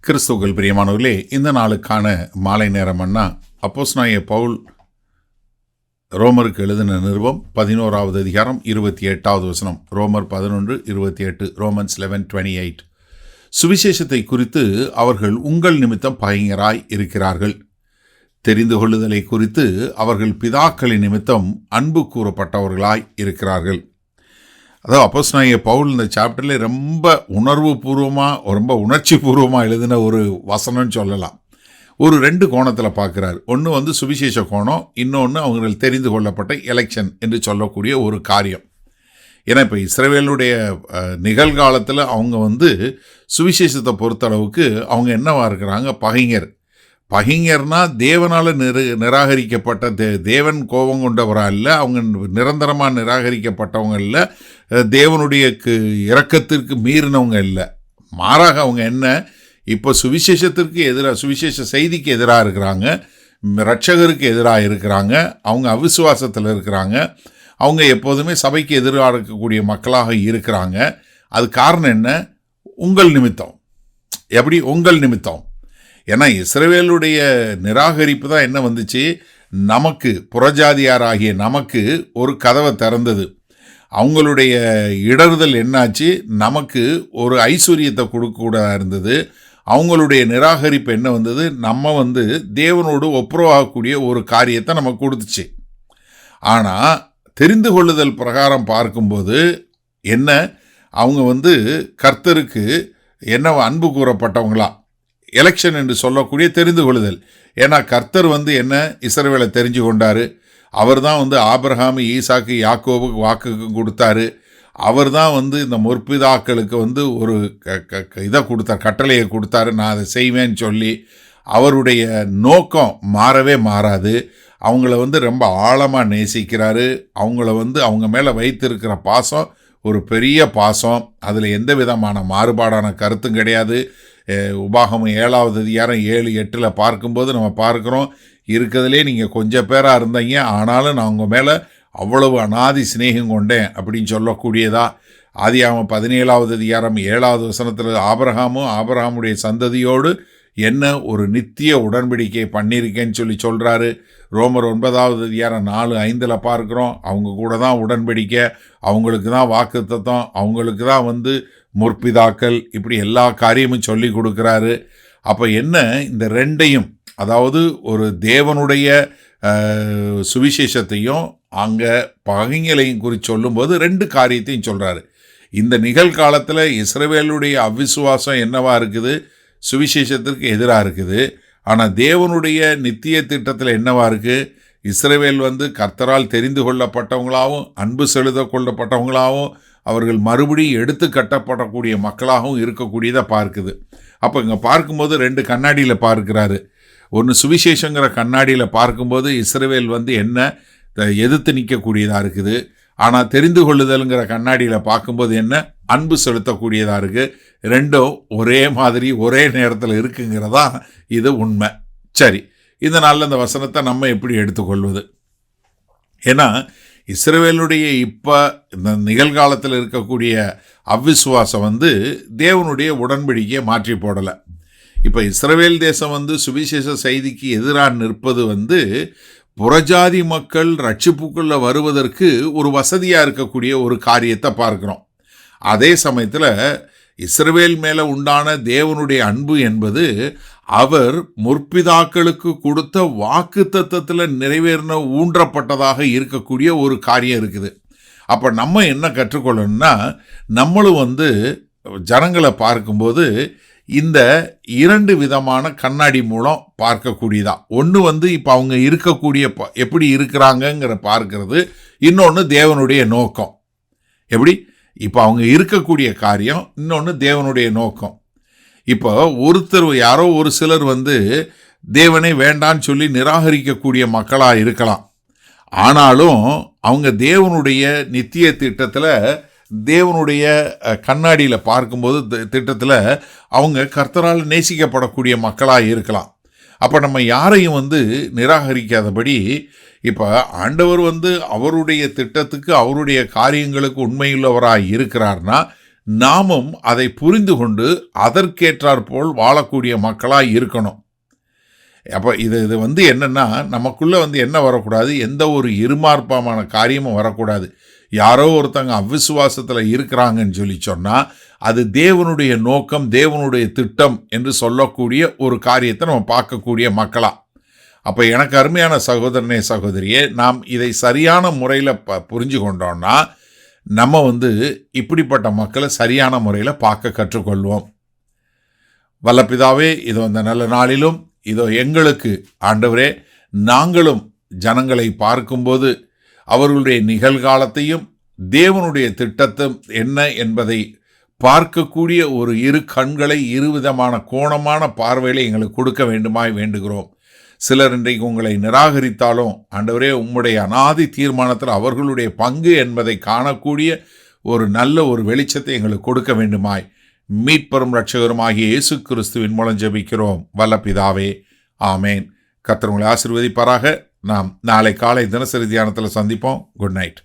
கிறிஸ்துவுக்குள் பிரியமானவர்களே, இந்த நாளுக்கான மாலை நேரம்னா அப்போஸ்தலனாகிய பவுல் ரோமருக்கு எழுதின நிருபம் 11வது அதிகாரம் 28வது வசனம். ரோமர் 11:28, ரோமன்ஸ் 11:28. சுவிசேஷத்தை குறித்து அவர்கள் உங்கள் நிமித்தம் பகைஞராய் இருக்கிறார்கள். தெரிந்து கொள்ளுதலை குறித்து அவர்கள் பிதாக்களின் நிமித்தம் அன்பு கூறப்பட்டவர்களாய் இருக்கிறார்கள். அதாவது அப்போஸ்தலனாகிய பவுல் இந்த சாப்டரில் ரொம்ப உணர்வு பூர்வமாக, ரொம்ப உணர்ச்சி பூர்வமாக எழுதின ஒரு வசனம்னு சொல்லலாம். ஒரு 2 கோணத்தில் பார்க்குறாரு. ஒன்று சுவிசேஷ கோணம், இன்னொன்று அவர்கள் தெரிந்து கொள்ளப்பட்ட எலெக்ஷன் என்று சொல்லக்கூடிய ஒரு காரியம். ஏன்னா இப்போ இஸ்ரவேலுடைய நிகழ்காலத்தில் அவங்க சுவிசேஷத்தை பொறுத்தளவுக்கு அவங்க என்னவா இருக்கிறாங்க? பகைஞர்னா தேவனால் நிராகரிக்கப்பட்ட தேவன் கோபம் கொண்டவரா இல்லை, அவங்க நிரந்தரமாக நிராகரிக்கப்பட்டவங்க இல்லை, தேவனுடைய இரக்கத்திற்கு மீறினவங்க இல்லை. மாறாக அவங்க என்ன, இப்போ சுவிசேஷத்திற்கு எதிராக, சுவிசேஷ செய்திக்கு எதிராக இருக்கிறாங்க, இரட்சகருக்கு எதிராக இருக்கிறாங்க, அவங்க அவிசுவாசத்தில் இருக்கிறாங்க, அவங்க எப்போதுமே சபைக்கு எதிராக இருக்கக்கூடிய மக்களாக இருக்கிறாங்க. அது காரணம் என்ன? உங்கள் நிமித்தம். எப்படி? உங்கள் நிமித்தம். ஏன்னா இஸ்ரவேலுடைய நிராகரிப்பு தான் என்ன வந்துச்சு, நமக்கு புறஜாதியாராகிய நமக்கு ஒரு கதவை திறந்தது. அவங்களுடைய இடறுதல் என்னாச்சு, நமக்கு ஒரு ஐஸ்வர்யத்தை கொடுக்கக்கூடாது இருந்தது. அவங்களுடைய நிராகரிப்பு என்ன வந்தது, நம்ம தேவனோடு ஒப்புரவாகக்கூடிய ஒரு காரியத்தை நமக்கு கொடுத்துச்சு. ஆனால் தெரிந்து கொள்ளுதல் பிரகாரம் பார்க்கும்போது என்ன, அவங்க கர்த்தருக்கு என்ன அன்பு கூறப்பட்டவங்களா, எலெக்ஷன் என்று சொல்லக்கூடிய தெரிந்து கொள்ளுதல். ஏன்னா கர்த்தர் என்ன இஸ்ரவேலை தெரிஞ்சு கொண்டார். அவர் தான் ஆபிரகாம், ஈசாக்கு, யாக்கோபுக்கு வாக்குக்கு கொடுத்தாரு. அவர் தான் இந்த முற்பிதாக்களுக்கு ஒரு இதை கொடுத்தார், கட்டளையை கொடுத்தாரு, நான் அதை செய்வேன்னு சொல்லி. அவருடைய நோக்கம் மாறவே மாறாது. அவங்கள ரொம்ப ஆழமாக நேசிக்கிறாரு. அவங்கள அவங்க மேலே வைத்திருக்கிற பாசம் ஒரு பெரிய பாசம். அதில் எந்த விதமான மாறுபாடான கருத்தும் கிடையாது. உபாகமம் 7வது அதிகாரம் 7-8 பார்க்கும்போது நம்ம பார்க்குறோம், இருக்கிறதுலே நீங்கள் கொஞ்சம் பேராக இருந்தீங்க, ஆனாலும் நான் உங்கள் மேலே அவ்வளவு அநாதி சிநேகம் கொண்டேன் அப்படின்னு சொல்லக்கூடியதா. ஆதியாகமம் 17வது அதிகாரம் 7வது வசனத்தில் ஆபிரகாமுடைய சந்ததியோடு என்ன ஒரு நித்திய உடன்படிக்கை பண்ணியிருக்கேன்னு சொல்கிறாரு. ரோமர் 9வது அதிகாரம் 4-5 பார்க்குறோம், அவங்க கூட தான் உடன்படிக்கை, அவங்களுக்கு தான் வாக்குத்தத்தம், அவங்களுக்கு தான் முற்பிதாக்கள், இப்படி எல்லா காரியமும் சொல்லி கொடுக்குறாரு. அப்போ என்ன, இந்த ரெண்டையும், அதாவது ஒரு தேவனுடைய சுவிசேஷத்தையும் அங்கே பகைங்களையும் குறித்து சொல்லும்போது 2 காரியத்தையும் சொல்கிறாரு. இந்த நிகழ்காலத்தில் இஸ்ரவேலுடைய அவிசுவாசம் என்னவா இருக்குது, சுவிசேஷத்திற்கு எதிராக இருக்குது. ஆனால் தேவனுடைய நித்திய திட்டத்தில் என்னவா இருக்குது, இஸ்ரவேல் கர்த்தரால் தெரிந்து கொள்ளப்பட்டவங்களாகவும் அன்பு செலுத்த கொள்ளப்பட்டவங்களாகவும் அவர்கள் மறுபடியும் எடுத்து கட்டப்படக்கூடிய மக்களாகவும் இருக்கக்கூடியதை பார்க்குது. அப்போ இங்கே பார்க்கும்போது 2 கண்ணாடியில் பார்க்குறாரு. ஒன்று சுவிசேஷங்கிற கண்ணாடியில் பார்க்கும்போது இஸ்ரவேல் என்ன எதிர்த்து நிற்கக்கூடியதாக இருக்குது. ஆனால் தெரிந்து கொள்ளுதல்ங்கிற கண்ணாடியில் பார்க்கும்போது என்ன அன்பு செலுத்தக்கூடியதாக இருக்குது. ரெண்டும் ஒரே மாதிரி ஒரே நேரத்தில் இருக்குங்கிறதா இது உண்மை. சரி, இந்த நாளில் இந்த வசனத்தை நம்ம எப்படி எடுத்துக்கொள்வது? ஏன்னா இஸ்ரவேலுடைய இப்போ இந்த நிகழ்காலத்தில் இருக்கக்கூடிய அவ்விசுவாசம் தேவனுடைய உடன்படிக்கையை மாற்றி போடலை. இப்போ இஸ்ரவேல் தேசம் சுவிசேஷ செய்திக்கு எதிராக நிற்பது புறஜாதி மக்கள் ரட்சிப்புக்குள்ளே வருவதற்கு ஒரு வசதியாக இருக்கக்கூடிய ஒரு காரியத்தை பார்க்குறோம். அதே சமயத்தில் இஸ்ரவேல் மேலே உண்டான தேவனுடைய அன்பு என்பது அவர் முற்பிதாக்களுக்கு கொடுத்த வாக்கு தத்தத்தில் நிறைவேறின ஊன்றப்பட்டதாக இருக்கக்கூடிய ஒரு காரியம் இருக்குது. அப்போ நம்ம என்ன கற்றுக்கொள்ளணும்னா, நம்மளும் ஜனங்களை பார்க்கும்போது இந்த 2 விதமான கண்ணாடி மூலம் பார்க்கக்கூடியதா. ஒன்று இப்போ அவங்க இருக்கக்கூடிய எப்படி இருக்கிறாங்கங்கிற பார்க்கறது, இன்னொன்று தேவனுடைய நோக்கம். எப்படி இப்போ அவங்க இருக்கக்கூடிய காரியம், இன்னொன்று தேவனுடைய நோக்கம். இப்போ யாரோ ஒரு சிலர் தேவனை வேண்டான்னு சொல்லி நிராகரிக்கக்கூடிய மக்களாக இருக்கலாம். ஆனாலும் அவங்க தேவனுடைய நித்திய திட்டத்தில், தேவனுடைய கண்ணாடியில் பார்க்கும்போது திட்டத்தில் அவங்க கர்த்தரால் நேசிக்கப்படக்கூடிய மக்களாக இருக்கலாம். அப்போ நம்ம யாரையும் நிராகரிக்காதபடி, இப்போ ஆண்டவர் அவருடைய திட்டத்துக்கு, அவருடைய காரியங்களுக்கு உண்மையுள்ளவராக இருக்கிறார்னா, நாமும் அதை புரிந்து கொண்டு அதற்கேற்றாற்போல் வாழக்கூடிய மக்களாக இருக்கணும். அப்போ இது என்னென்னா, நமக்குள்ளே என்ன வரக்கூடாது, எந்த ஒரு இருமார்ப்பமான காரியமும் வரக்கூடாது. யாரோ ஒருத்தங்க அவிசுவாசத்தில் இருக்கிறாங்கன்னு சொன்னால் அது தேவனுடைய நோக்கம், தேவனுடைய திட்டம் என்று சொல்லக்கூடிய ஒரு காரியத்தை நம்ம பார்க்கக்கூடிய மக்களா. அப்போ எனக்கு அருமையான சகோதரனே சகோதரியே, நாம் இதை சரியான முறையில் புரிஞ்சு கொண்டோம்னா நம்ம இப்படிப்பட்ட மக்களை சரியான முறையில் பார்க்க கற்றுக்கொள்வோம். வல்ல பிதாவே, இதோ இந்த நல்ல நாளிலும் இதோ எங்களுக்கு ஆண்டவரே, நாங்களும் ஜனங்களை பார்க்கும்போது அவர்களுடைய நிகழ்காலத்தையும் தேவனுடைய திட்டத்தையும் என்ன என்பதை பார்க்கக்கூடிய ஒரு இரு கண்களை, இருவிதமான கோணமான பார்வைகளை எங்களுக்கு கொடுக்க வேண்டுமாய் வேண்டுகிறோம். சிலர் இன்றைக்கு உங்களை நிராகரித்தாலும் ஆண்டவரே, உம்முடைய அநாதி தீர்மானத்தில் அவர்களுடைய பங்கு என்பதை காணக்கூடிய ஒரு நல்ல ஒரு வெளிச்சத்தை எங்களுக்கு கொடுக்க வேண்டுமாய் மீட்பரும் இரட்சகருமாகிய இயேசு கிறிஸ்துவின் மூலம் ஜெபிக்கிறோம் வல்ல பிதாவே, ஆமேன். கர்த்தர் உங்களை ஆசீர்வதிப்பாராக. நாம் நாளை காலை தினசரி தியானத்தில் சந்திப்போம். Good night.